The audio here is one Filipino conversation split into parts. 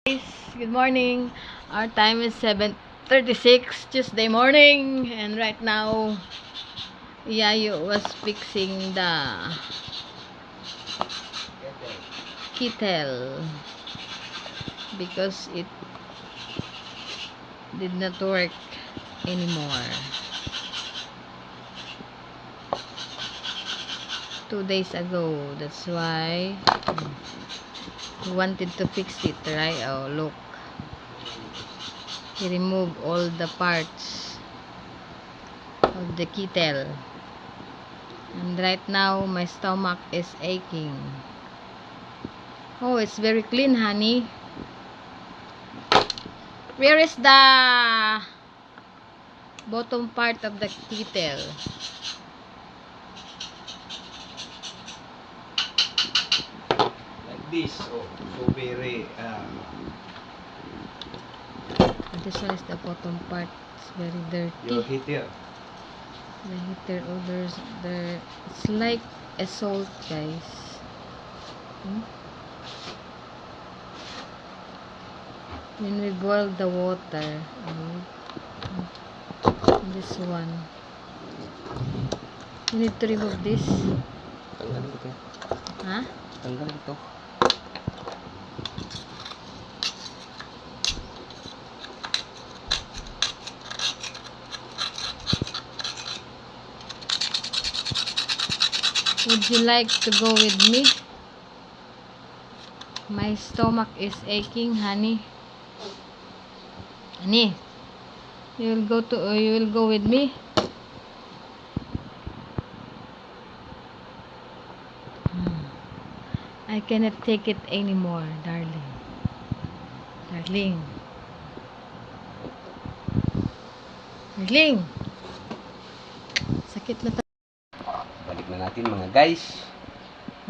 Good morning. Our time is 7:36 Tuesday morning, and right now Yayo was fixing the kettle because it did not work anymore. 2 days ago. That's why he wanted to fix it, right? Oh, look. He removed all the parts of the kettle. And right now, my stomach is aching. Oh, it's very clean, honey. Where is the bottom part of the kettle? Like this. Oh, so very This one is the bottom part. It's very dirty. your heater. The heater, oh, there. It's like a salt, guys. When we boil the water, this one, you need to remove this. Tanggalin ito. Huh? Tanggalin ito. Would you like to go with me? My stomach is aching, honey. Honey, you will go with me? I cannot take it anymore, darling. Darling. Darling. Sakit na Balik na natin mga guys.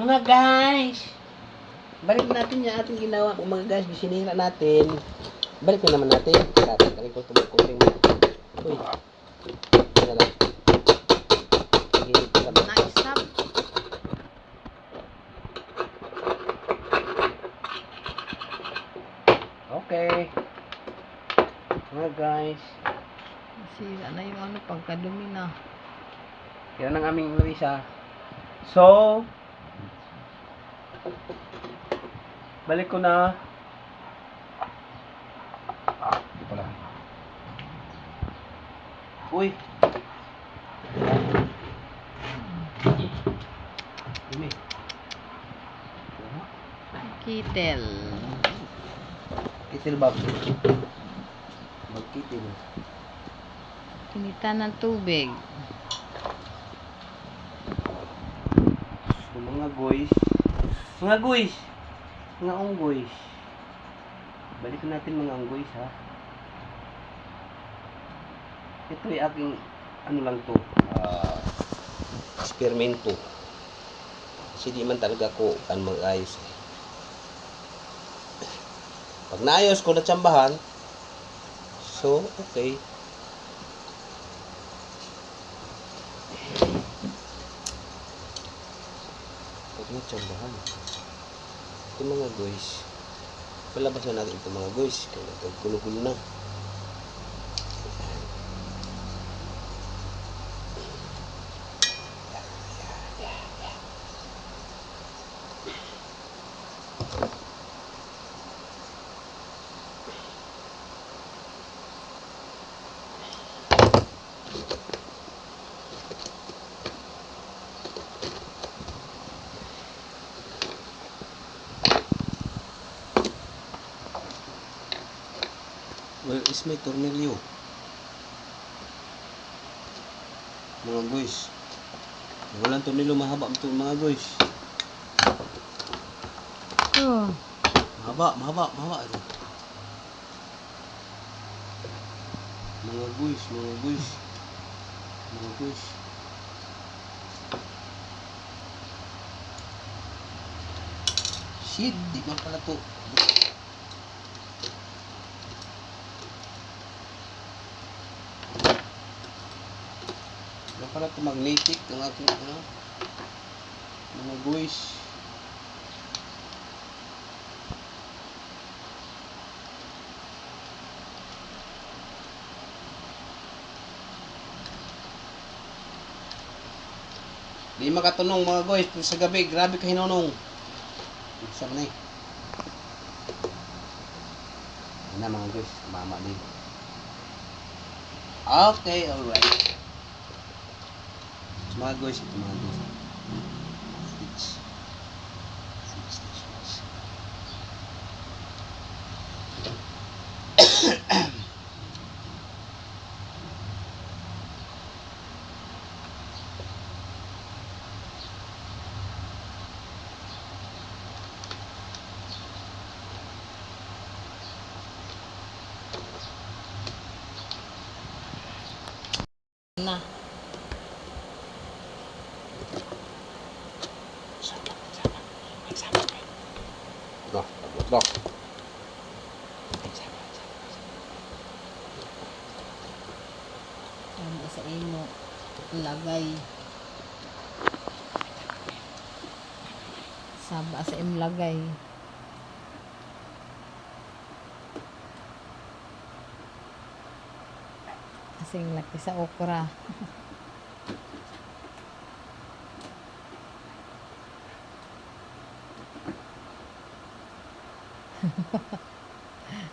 Mga guys! Balik natin yung ating ginawa kung mga guys. Sinira natin. Balik na naman natin. Tanggalin ko itong kuling. Uy. Ano lang. Na-stop. Okay. Mga guys. Sira na yung ano, pagkadumi na. Yan ang aming Luisa. So, balik ko na. Ito lang. Uy. Dumi. Kettle. Kitil bag. Magkitil. Kinita ng tubig. So, mga guys. Mga guys. Mga unggoys. Balikan natin mga unggoys ha. Ito ay aking ano lang to. Eksperimento. Kasi di man talaga ko kan mag-ayos. Pag naayos ko na tsambahan, so okay. Pag natsambahan, ito mga guys, palabas na natin ito mga guys, kaya nagkulo-kulo na. Where is my tornilyo? Mga guys. Walang tornilyo mahaba ito mga guys. Oh. Mahaba ito. Mga guys. Mga guys. Shit, di man pala to. Para ito magnetic ang aking mga guys. Di makatunong mga guys sa gabi. Grabe ka hinunong. Isa man eh. Yan na mga guys. Mama din. Okay, alright. So, mga guys, ito mga guys. Switch. Switch na switch. Na. Ito, ito. Tama sa imo. Lagay. Saba sa imo lagay. Kasing laki sa okra.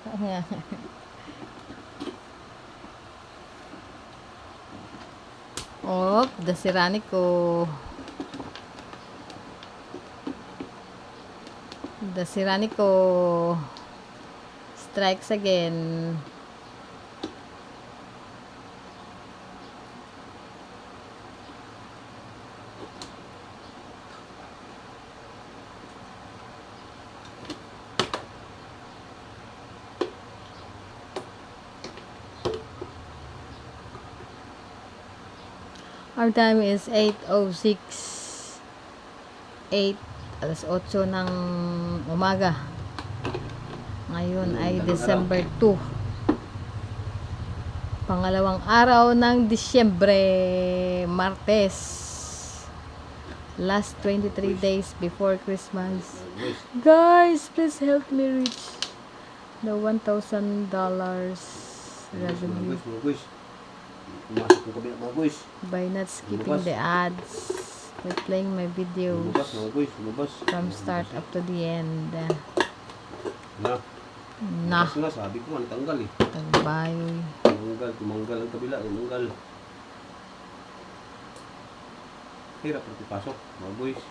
Oo nga. Oh, dasirani ko. Dasirani ko. Strikes again. Our time is 8:06. 8:08 ng umaga. Ngayon ay December 2. Pangalawang araw ng Disyembre, Martes. Last 23 days before Christmas. Guys, please help me reach the $1,000 revenue Mga guys. Pumasok yung kabila mga guys. by not skipping the ads. By playing my videos Lumabas mga guys. Lumabas. from start up to the end. Na. Nah, Lumabas nga. Sabi ko nga natanggal eh. tagbayoy. Tumanggal ang kabila. Tumanggal. Hirap na pasok mga guys.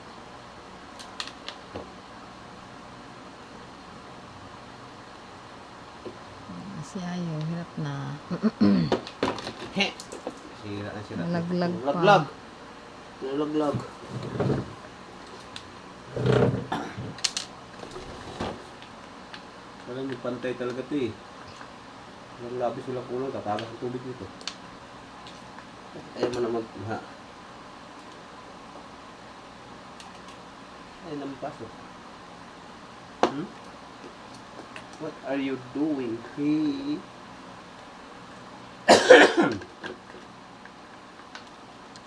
Si Ayo, hirap na. He! Sira na sira. Nalaglag pa. Nalaglag. Nalaglag. Alam niyo, pantay talaga ito eh. Walang labis, walang kulong. Tatagas ang tubig dito. Ayaw mo na ha. Ay, nampasok. Hmm? What are you doing, hey?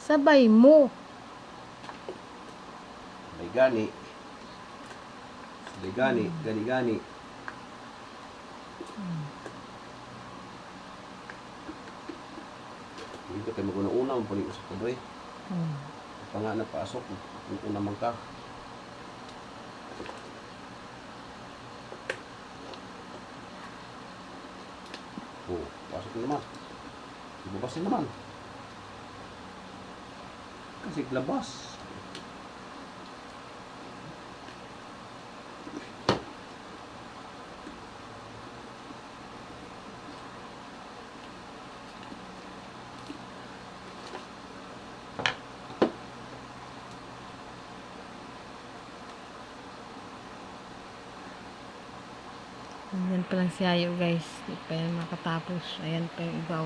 Sabay mo. Sabay gani. Sabay gani. Gani-gani. Dito tayo mag-una-una. Mapuling usap ka doy. Pa nga napasok. Una man ka. Oh, pasok na naman. Ibabas na naman. Kasi labas. Ayan pa lang si Ayo guys. Hindi pa yan makatapos. Ayan pa yung ibaw.